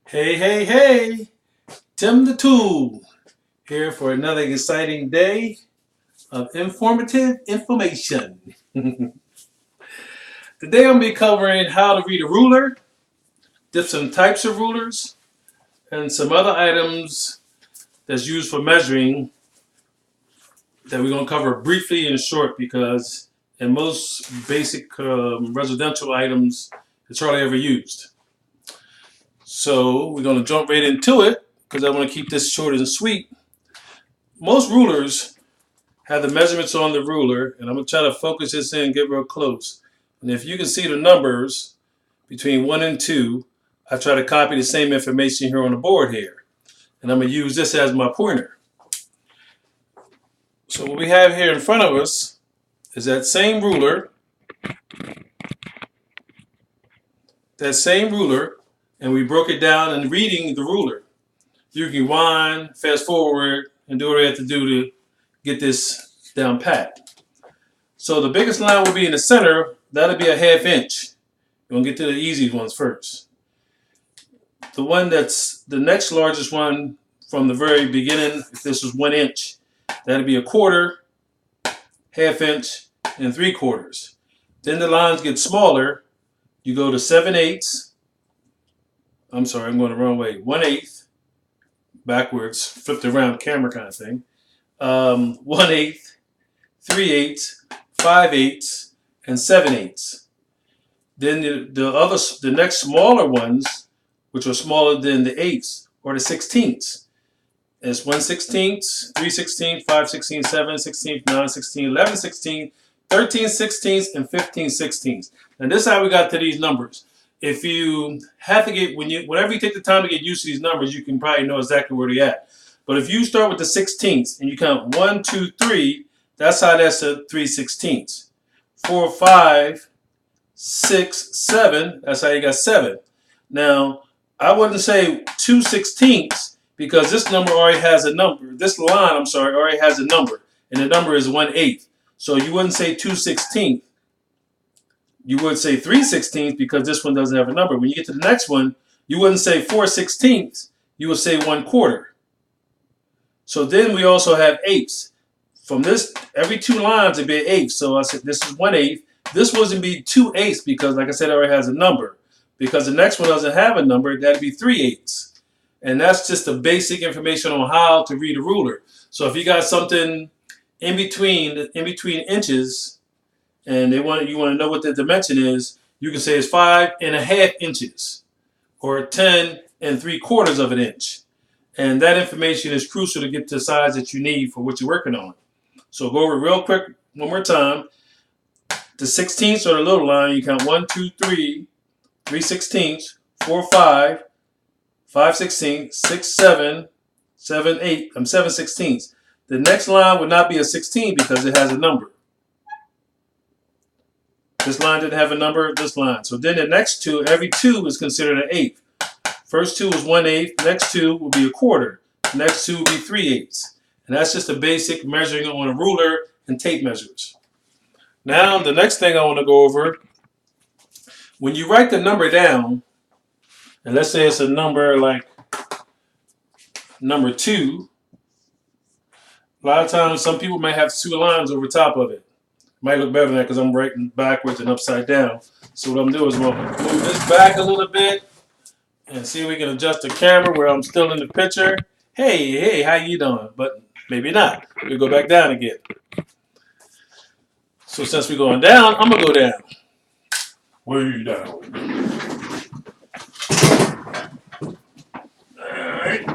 Hey, hey, hey! Tim the Tool here for another exciting day of informative information. Today I'm going to be covering how to read a ruler, different types of rulers, and some other items that's used for measuring that we're going to cover briefly and short because in most basic residential items it's hardly ever used. So we're going to jump right into it because I want to keep this short and sweet. Most rulers have the measurements on the ruler, and I'm going to try to focus this in and get real close. And if you can see the numbers between 1 and 2, I try to copy the same information here on the board here. And I'm going to use this as my pointer. So what we have here in front of us is that same ruler, and we broke it down in reading the ruler. You can rewind, fast forward, and do what you have to do to get this down pat. So the biggest line will be in the center. That'll be a 1/2 inch. We're going to get to the easy ones first. The one that's the next largest one from the very beginning, if this was 1 inch, that'll be 1/4, 1/2 inch, and 3/4. Then the lines get smaller. You go to 7/8. I'm sorry, I'm going the wrong way. 1/8, backwards, flipped around camera kind of thing. 1/8, 3/8, 5/8, and 7/8. Then the next smaller ones, which are smaller than the eighths, are the 16ths. It's 1/16, 3/16, 5/16, 7/16, 9/16, 11/16, 13/16, and 15/16. And this is how we got to these numbers. If you have to get, whenever you take the time to get used to these numbers, you can probably know exactly where they're at. But if you start with the 16ths and you count 1, 2, 3, that's how that's a 3/16. 4, 5, 6, 7, that's how you got 7. Now, I wouldn't say 2/16 because this number already has a number. This line, I'm sorry, already has a number. And the number is 1/8. So you wouldn't say 2/16. You would say 3/16 because this one doesn't have a number. When you get to the next one, you wouldn't say 4/16. You would say 1/4. So then we also have eighths. From this, every 2 lines it'd be an eighth. So I said this is 1/8. This wasn't be 2/8 because, like I said, it already has a number. Because the next one doesn't have a number, that'd be 3/8. And that's just the basic information on how to read a ruler. So if you got something in between inches, and you want to know what the dimension is, you can say it's 5.5 inches or 10 3/4 of an inch. And that information is crucial to get to the size that you need for what you're working on. So go over it real quick one more time. The 16ths are the little line. You count 1, 2, 3, 3/16, 4, 5, 5/16, 6, 7, 7, 8. 7/16. The next line would not be a 16 because it has a number. This line didn't have a number, this line. So then the next two, every 2 is considered an eighth. First 2 is 1/8. Next 2 will be 1/4. Next 2 will be 3/8. And that's just a basic measuring on a ruler and tape measures. Now the next thing I want to go over, when you write the number down, and let's say it's a number like number 2, a lot of times some people may have 2 lines over top of it. Might look better than that because I'm writing backwards and upside down. So what I'm doing is I'm going to move this back a little bit and see if we can adjust the camera where I'm still in the picture. Hey, how you doing? But maybe not. We'll go back down again. So since we're going down, I'm going to go down. Way down. All right.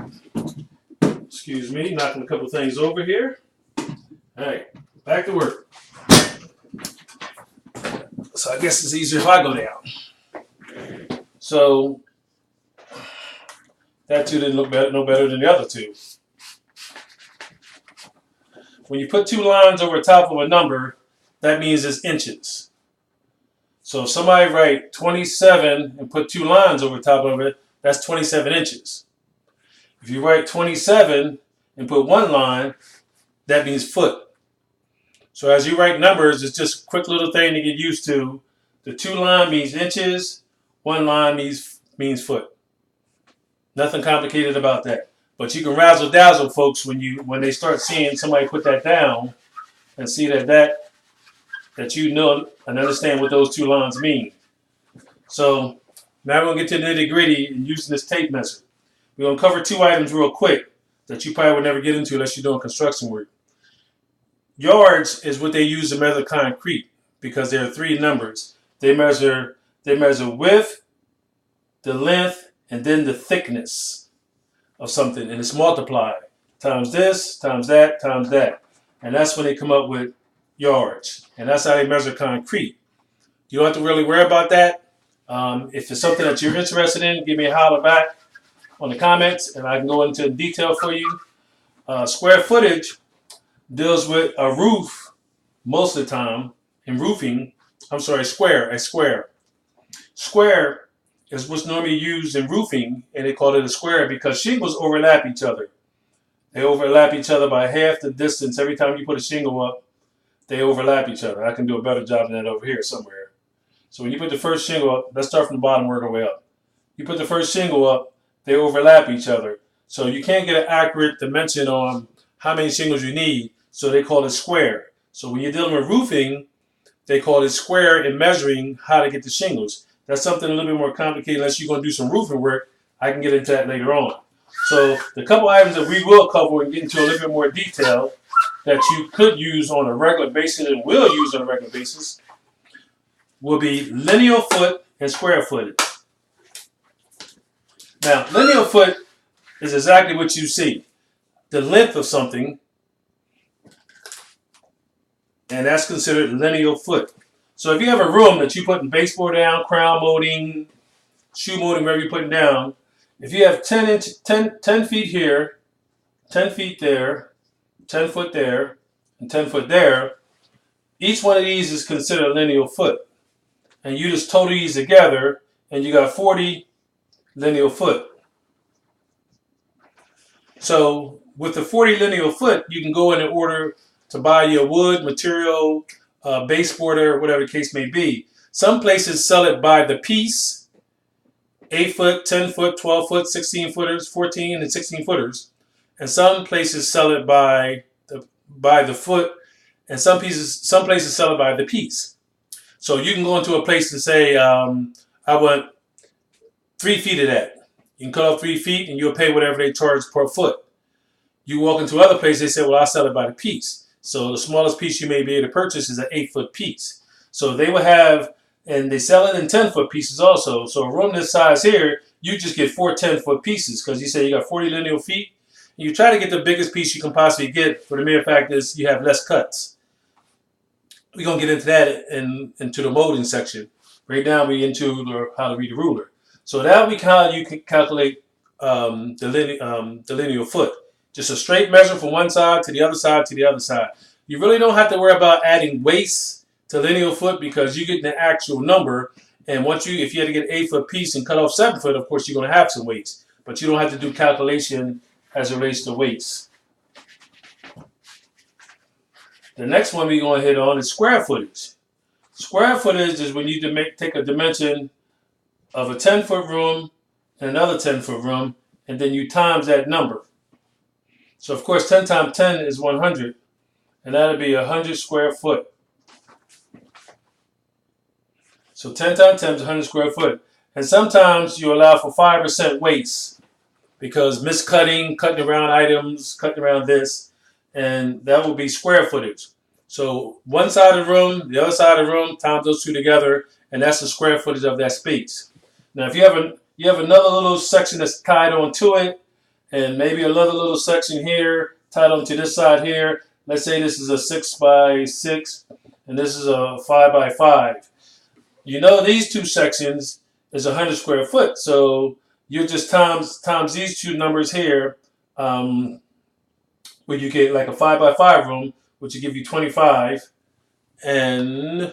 Excuse me, knocking a couple things over here. All right, back to work. So I guess it's easier if I go down. So that 2 didn't look no better than the other 2. When you put 2 lines over top of a number, that means it's inches. So if somebody write 27 and put 2 lines over top of it, that's 27 inches. If you write 27 and put 1 line, that means foot. So as you write numbers, it's just a quick little thing to get used to. The 2 line means inches, 1 line means foot. Nothing complicated about that. But you can razzle dazzle folks when they start seeing somebody put that down and see that you know and understand what those two lines mean. So now we're gonna get to the nitty gritty and using this tape measure. We're gonna cover two items real quick that you probably would never get into unless you're doing construction work. Yards is what they use to measure concrete because there are three numbers. They measure width, the length, and then the thickness of something, and it's multiplied times this, times that, times that, and that's when they come up with yards, and that's how they measure concrete. You don't have to really worry about that. If it's something that you're interested in, give me a holler back on the comments, and I can go into detail for you. Square footage deals with a roof most of the time. In roofing, I'm sorry, a square. Square is what's normally used in roofing, and they call it a square because shingles overlap each other. They overlap each other by half the distance. Every time you put a shingle up, they overlap each other. I can do a better job than that over here somewhere. So when you put the first shingle up, let's start from the bottom, work our way up. You put the first shingle up, they overlap each other. So you can't get an accurate dimension on how many shingles you need, so they call it square. So when you're dealing with roofing, they call it square in measuring how to get the shingles. That's something a little bit more complicated unless you're going to do some roofing work. I can get into that later on. So the couple items that we will cover and get into a little bit more detail that you could use on a regular basis and will use on a regular basis will be lineal foot and square footage. Now, lineal foot is exactly what you see. The length of something, and that's considered lineal foot. So if you have a room that you put in baseboard down, crown molding, shoe molding, wherever you're putting down, if you have 10 feet here, 10 feet there, 10 foot there, and 10 foot there, each one of these is considered a lineal foot. And you just total these together, and you got 40 lineal foot. So with the 40 lineal foot, you can go in and order to buy your wood, material, baseboarder, whatever the case may be. Some places sell it by the piece, 8 foot, 10 foot, 12 foot, 16 footers, 14 and 16 footers. And some places sell it by the foot, and some places sell it by the piece. So you can go into a place and say, I want 3 feet of that. You can cut off 3 feet and you'll pay whatever they charge per foot. You walk into other places, they say, well, I'll sell it by the piece. So the smallest piece you may be able to purchase is an 8-foot piece. So they will have, and they sell it in 10-foot pieces also. So a room this size here, you just get 4 10-foot pieces because you say you got 40 lineal feet. And you try to get the biggest piece you can possibly get, for the mere fact is you have less cuts. We're going to get into that into the molding section. Right now we're into how to read the ruler. So that how you can calculate the lineal foot. Just a straight measure from one side to the other side to the other side. You really don't have to worry about adding weights to lineal foot because you get the actual number. And if you had to get an 8-foot piece and cut off 7 foot, of course you're going to have some weights. But you don't have to do calculation as it relates to weights. The next one we're going to hit on is square footage. Square footage is when you take a dimension of a 10-foot room and another 10-foot room, and then you times that number. So of course 10 times 10 is 100, and that'll be 100 square foot. So 10 times 10 is 100 square foot. And sometimes you allow for 5% weights because miscutting, cutting around items, cutting around this, and that will be square footage. So one side of the room, the other side of the room, times those two together, and that's the square footage of that space. Now if you have another little section that's tied onto it, and maybe another little section here tied onto this side here. Let's say this is a 6 by 6 and this is a 5 by 5. You know these two sections is 100 square foot, so you just times these two numbers here, where you get like a 5 by 5 room, which will give you 25, and